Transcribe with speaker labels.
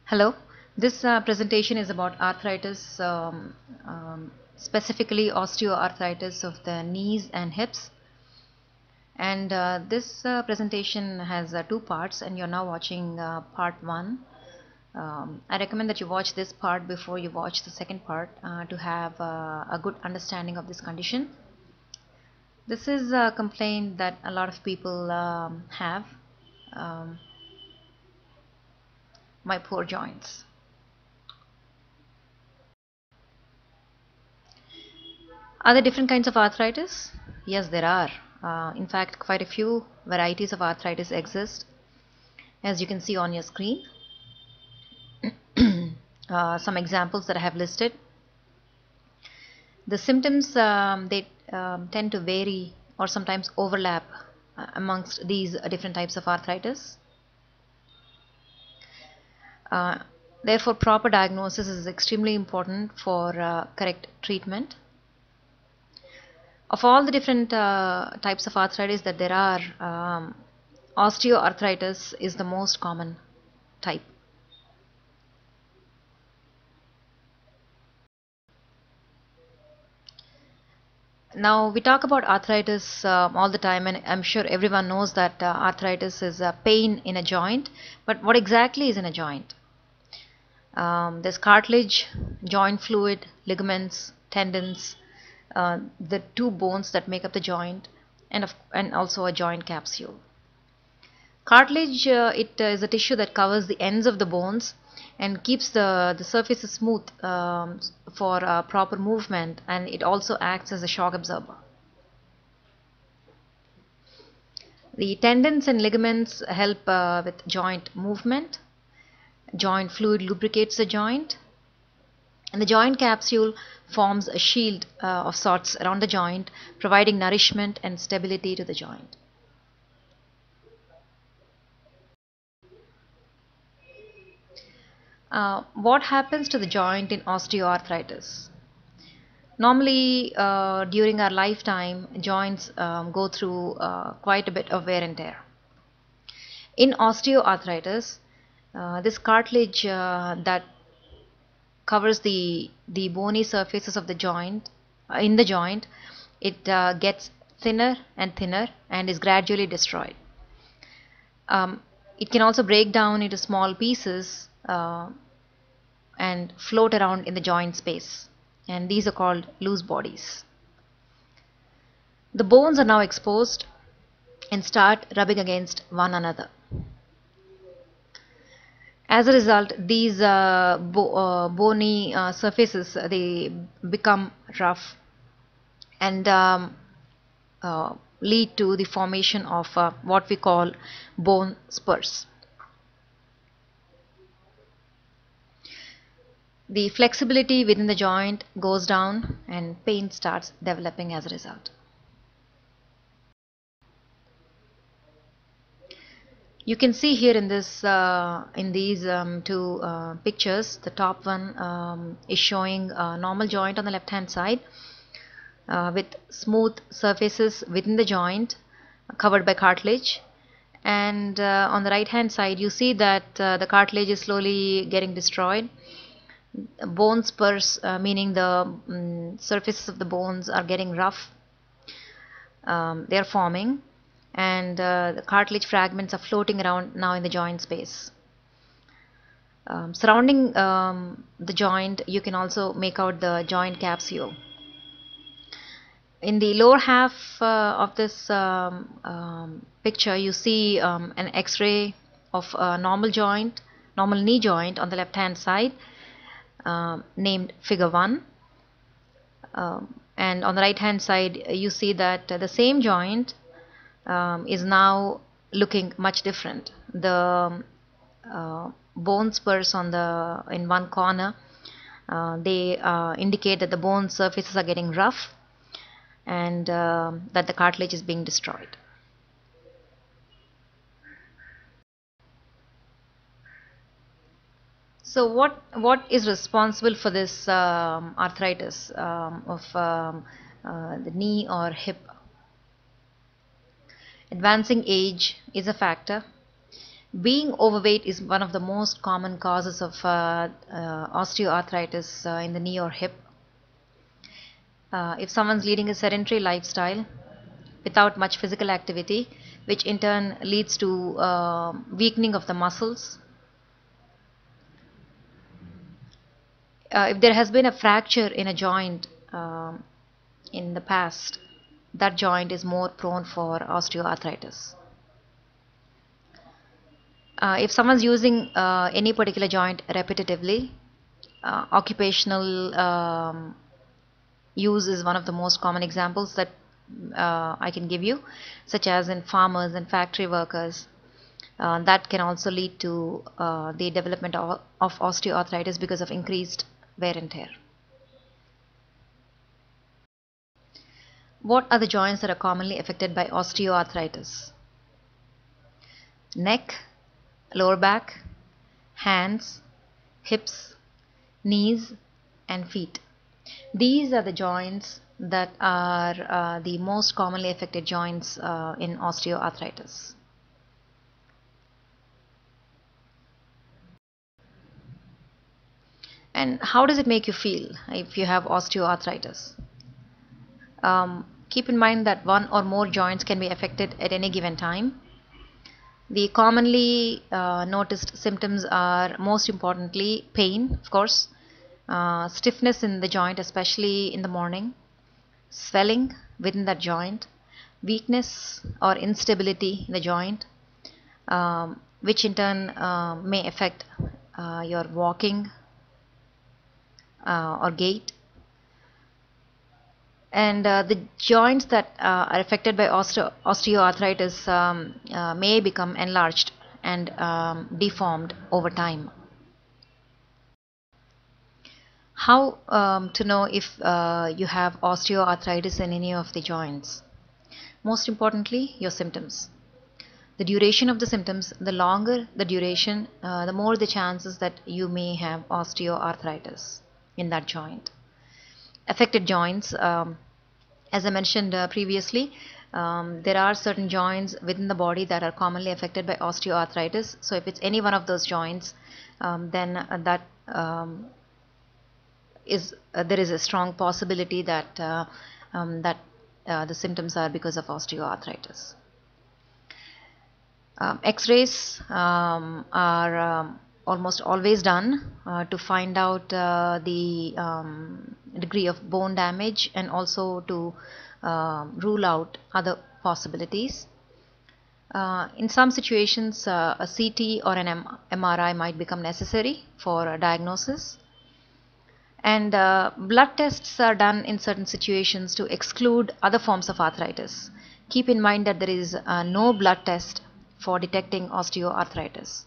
Speaker 1: Hello, this presentation is about arthritis, specifically osteoarthritis of the knees and hips. And this presentation has two parts, and you're now watching part one. I recommend that you watch this part before you watch the second part to have a good understanding of this condition. This is a complaint that a lot of people have, um, my poor joints. Are there different kinds of arthritis? Yes, there are. In fact, quite a few varieties of arthritis exist, as you can see on your screen. Some examples that I have listed. The symptoms they tend to vary or sometimes overlap amongst these different types of arthritis. Uh, Therefore, proper diagnosis is extremely important for correct treatment. Of all the different types of arthritis that there are, osteoarthritis is the most common type. Now we talk about arthritis all the time, and I'm sure everyone knows that arthritis is a pain in a joint. But what exactly is in a joint? There's cartilage, joint fluid, ligaments, tendons, the two bones that make up the joint, and also a joint capsule. Cartilage, it is a tissue that covers the ends of the bones and keeps the surfaces smooth for proper movement, and it also acts as a shock absorber. The tendons and ligaments help with joint movement. Joint fluid lubricates the joint, and the joint capsule forms a shield of sorts around the joint, providing nourishment and stability to the joint. What happens to the joint in osteoarthritis? Normally, during our lifetime, joints go through quite a bit of wear and tear. In osteoarthritis, this cartilage that covers the bony surfaces of the joint, in the joint, it gets thinner and thinner and is gradually destroyed. It can also break down into small pieces and float around in the joint space, and these are called loose bodies. The bones are now exposed and start rubbing against one another. As a result, these bony surfaces they become rough and lead to the formation of what we call bone spurs. The flexibility within the joint goes down and pain starts developing as a result. You can see here in this in these two pictures, the top one is showing a normal joint on the left hand side with smooth surfaces within the joint covered by cartilage, and on the right hand side you see that the cartilage is slowly getting destroyed. Bone spurs, meaning the surfaces of the bones are getting rough, they are forming, and the cartilage fragments are floating around now in the joint space. Surrounding the joint, you can also make out the joint capsule. In the lower half of this picture, you see an X-ray of a normal knee joint on the left hand side, named figure 1, and on the right hand side you see that the same joint is now looking much different. The bone spurs in one corner, they indicate that the bone surfaces are getting rough and that the cartilage is being destroyed. So what is responsible for this arthritis of the knee or hip? Advancing age is a factor. Being overweight is one of the most common causes of osteoarthritis in the knee or hip. If someone's leading a sedentary lifestyle without much physical activity, which in turn leads to weakening of the muscles. If there has been a fracture in a joint in the past, that joint is more prone for osteoarthritis. If someone's using any particular joint repetitively, occupational use is one of the most common examples that I can give you, such as in farmers and factory workers. That can also lead to the development of osteoarthritis because of increased wear and tear. What are the joints that are commonly affected by osteoarthritis? Neck, lower back, hands, hips, knees, and feet. These are the joints that are the most commonly affected joints in osteoarthritis. And how does it make you feel if you have osteoarthritis? Keep in mind that one or more joints can be affected at any given time. The commonly noticed symptoms are, most importantly, pain, of course, stiffness in the joint, especially in the morning, swelling within that joint, weakness or instability in the joint, which in turn may affect your walking or gait. And the joints that are affected by osteoarthritis may become enlarged and deformed over time. How to know if you have osteoarthritis in any of the joints? Most importantly, your symptoms. The duration of the symptoms, the longer the duration, the more the chances that you may have osteoarthritis in that joint. Affected joints, as I mentioned previously, there are certain joints within the body that are commonly affected by osteoarthritis. So if it's any one of those joints, then that there is a strong possibility that the symptoms are because of osteoarthritis. X-rays are almost always done to find out the degree of bone damage and also to rule out other possibilities. In some situations, a CT or an MRI might become necessary for diagnosis. And blood tests are done in certain situations to exclude other forms of arthritis. Keep in mind that there is no blood test for detecting osteoarthritis.